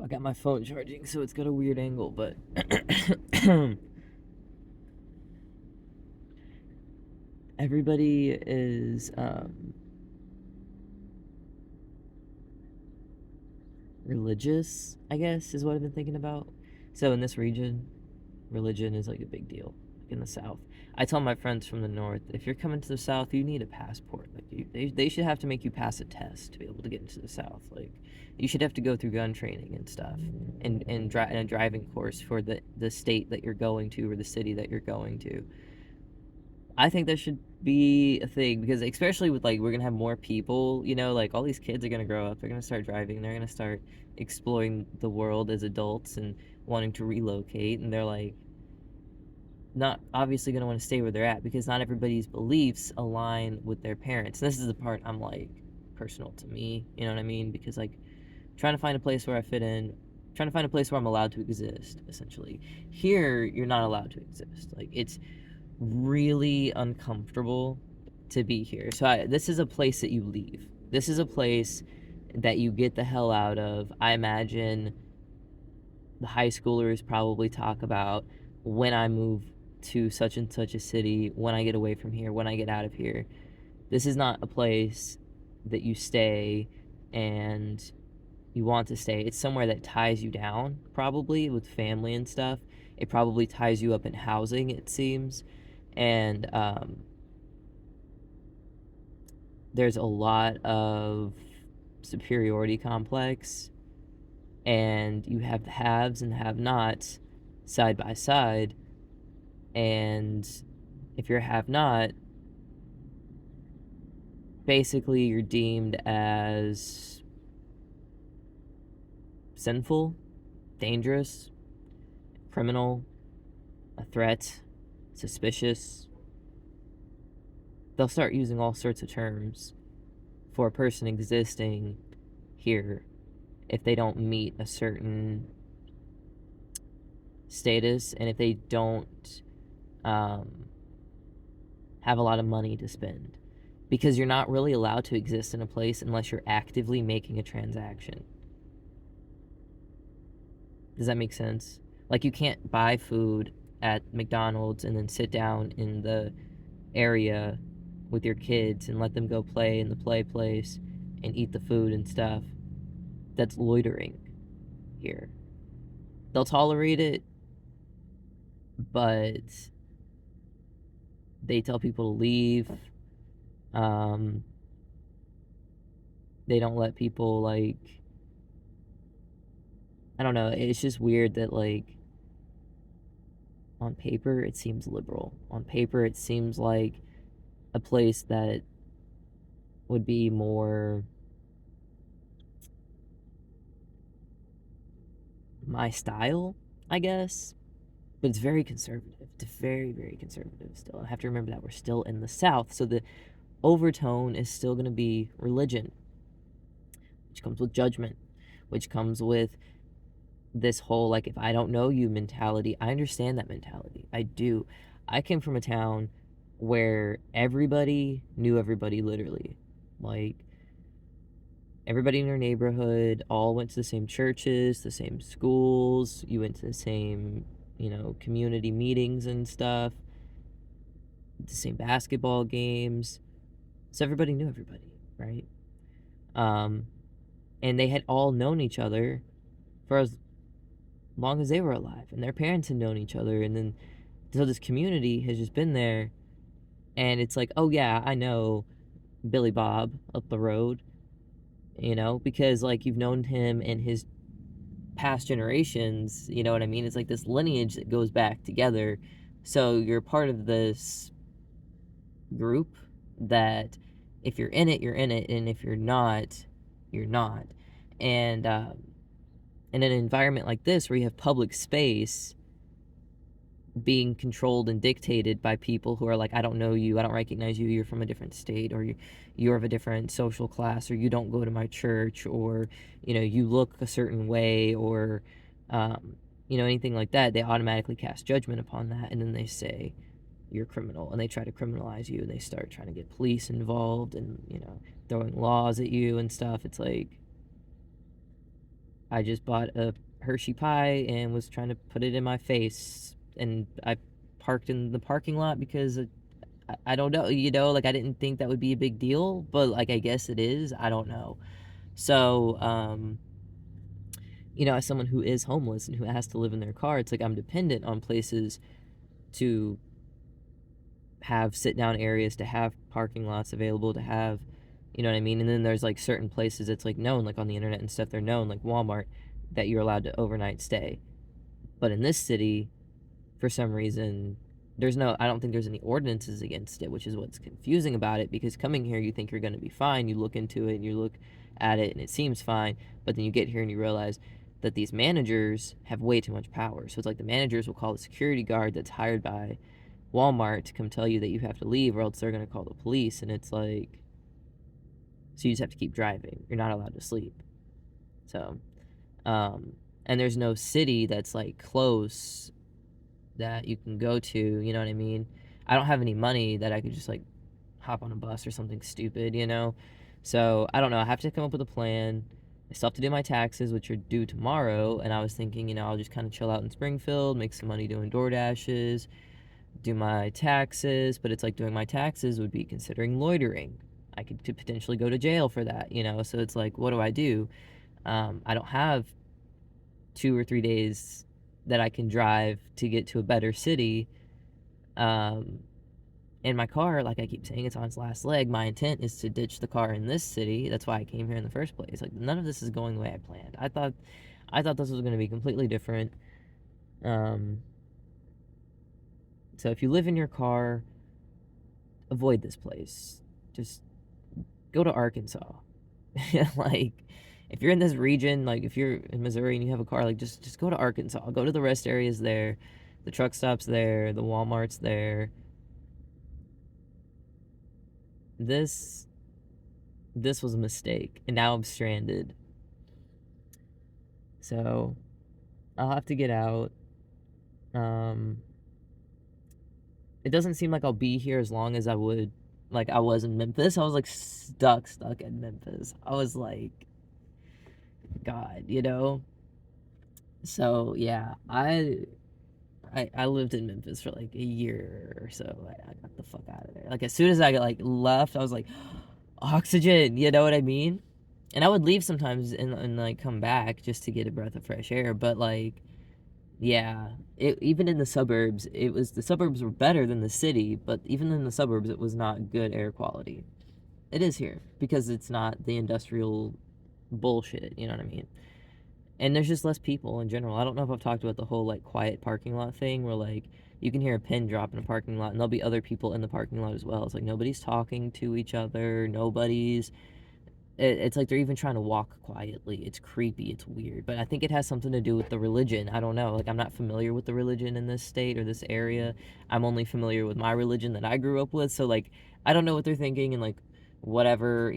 I got my phone charging, so it's got a weird angle, but everybody is religious, I guess, is what I've been thinking about. So in this region, religion is like a big deal. Like in the South, I tell my friends from the North, if you're coming to the South, you need a passport. Like they should have to make you pass a test to be able to get into the South. Like you should have to go through gun training and stuff, and a driving course for the state that you're going to or the city that you're going to. I think that should be a thing because especially with like we're gonna have more people, like all these kids are gonna grow up, they're gonna start driving, they're gonna start exploring the world as adults and wanting to relocate, and they're like not obviously gonna want to stay where they're at because not everybody's beliefs align with their parents. And this is the part I'm like personal to me, you know what I mean? Because like trying to find a place where I fit in, trying to find a place where I'm allowed to exist, essentially. Here, you're not allowed to exist. Like it's really uncomfortable to be here. So this is a place that you leave. This is a place that you get the hell out of. I imagine the high schoolers probably talk about when I move to such and such a city, when I get away from here, when I get out of here. This is not a place that you stay and you want to stay. It's somewhere that ties you down, probably with family and stuff. It probably ties you up in housing, it seems. And there's a lot of superiority complex, and you have the haves and have nots side by side. And if you're a have not, basically you're deemed as sinful, dangerous, criminal, a threat, suspicious. They'll start using all sorts of terms for a person existing here if they don't meet a certain status and if they don't have a lot of money to spend. Because you're not really allowed to exist in a place unless you're actively making a transaction. Does that make sense? Like, you can't buy food at McDonald's and then sit down in the area with your kids and let them go play in the play place and eat the food and stuff. That's loitering here. They'll tolerate it, but they tell people to leave. Um, they don't let people, like, I don't know. It's just weird that, like, on paper, it seems liberal. On paper, it seems like a place that would be more my style, I guess. But it's very conservative. It's very, very conservative still. I have to remember that we're still in the South. So the overtone is still going to be religion, which comes with judgment, which comes with this whole, like, if I don't know you mentality. I understand that mentality. I do. I came from a town where everybody knew everybody, literally. Like, everybody in your neighborhood all went to the same churches, the same schools. You went to the same, community meetings and stuff, the same basketball games. So everybody knew everybody, right? Um, and they had all known each other for as long as they were alive, and their parents had known each other. And then, so this community has just been there, and it's like, oh yeah, I know Billy Bob up the road, because like you've known him and his past generations, you know what I mean? It's like this lineage that goes back together. So you're part of this group that if you're in it, you're in it, and if you're not, you're not. And in an environment like this where you have public space being controlled and dictated by people who are like, I don't know you, I don't recognize you, you're from a different state, or you're of a different social class, or you don't go to my church, or you look a certain way, or anything like that, they automatically cast judgment upon that, and then they say you're criminal, and they try to criminalize you, and they start trying to get police involved, and throwing laws at you and stuff. It's like, I just bought a Hershey pie and was trying to put it in my face, and I parked in the parking lot because I don't know, like I didn't think that would be a big deal, but like I guess it is. I don't know. So, as someone who is homeless and who has to live in their car, it's like I'm dependent on places to have sit down areas, to have parking lots available, to have, you know what I mean? And then there's like certain places it's like known, like on the internet and stuff, they're known, like Walmart, that you're allowed to overnight stay. But in this city, for some reason, I don't think there's any ordinances against it, which is what's confusing about it, because coming here, you think you're going to be fine. You look into it and you look at it and it seems fine. But then you get here and you realize that these managers have way too much power. So it's like the managers will call the security guard that's hired by Walmart to come tell you that you have to leave, or else they're going to call the police. And it's like, so you just have to keep driving. You're not allowed to sleep. So, and there's no city that's like close that you can go to, you know what I mean? I don't have any money that I could just like hop on a bus or something stupid. So I don't know. I have to come up with a plan. I still have to do my taxes, which are due tomorrow. And I was thinking, I'll just kind of chill out in Springfield, make some money doing DoorDashes, do my taxes. But it's like doing my taxes would be considering loitering. I could potentially go to jail for that. So it's like, what do I do? I don't have 2 or 3 days that I can drive to get to a better city. In my car, like I keep saying, it's on its last leg. My intent is to ditch the car in this city. That's why I came here in the first place. Like none of this is going the way I planned. I thought this was going to be completely different. Um, so if you live in your car, avoid this place. Just go to Arkansas. Like if you're in this region, like if you're in Missouri and you have a car, like just go to Arkansas. Go to the rest areas there, the truck stops there, the Walmarts there. This was a mistake, and now I'm stranded. So I'll have to get out. It doesn't seem like I'll be here as long as I would, like I was in Memphis. I was like stuck in Memphis. I was like, God. So yeah, I lived in Memphis for like a year or so. I got the fuck out of there. Like as soon as I got like left, I was like, oxygen. You know what I mean? And I would leave sometimes and like come back just to get a breath of fresh air. But like, yeah, even in the suburbs, the suburbs were better than the city. But even in the suburbs, it was not good air quality. It is here because it's not the industrial bullshit. You know what I mean? And there's just less people in general. I don't know if I've talked about the whole like quiet parking lot thing where like you can hear a pin drop in a parking lot and there'll be other people in the parking lot as well. It's like nobody's talking to each other, it's like they're even trying to walk quietly. It's creepy, it's weird. But I think it has something to do with the religion. I don't know. Like I'm not familiar with the religion in this state or this area. I'm only familiar with my religion that I grew up with. So like I don't know what they're thinking and like whatever.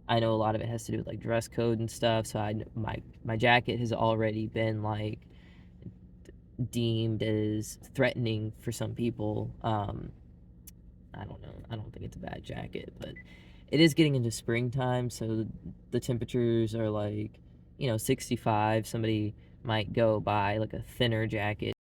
I know a lot of it has to do with like dress code and stuff. So my jacket has already been like deemed as threatening for some people. I don't know. I don't think it's a bad jacket, but it is getting into springtime, so the temperatures are like 65. Somebody might go buy like a thinner jacket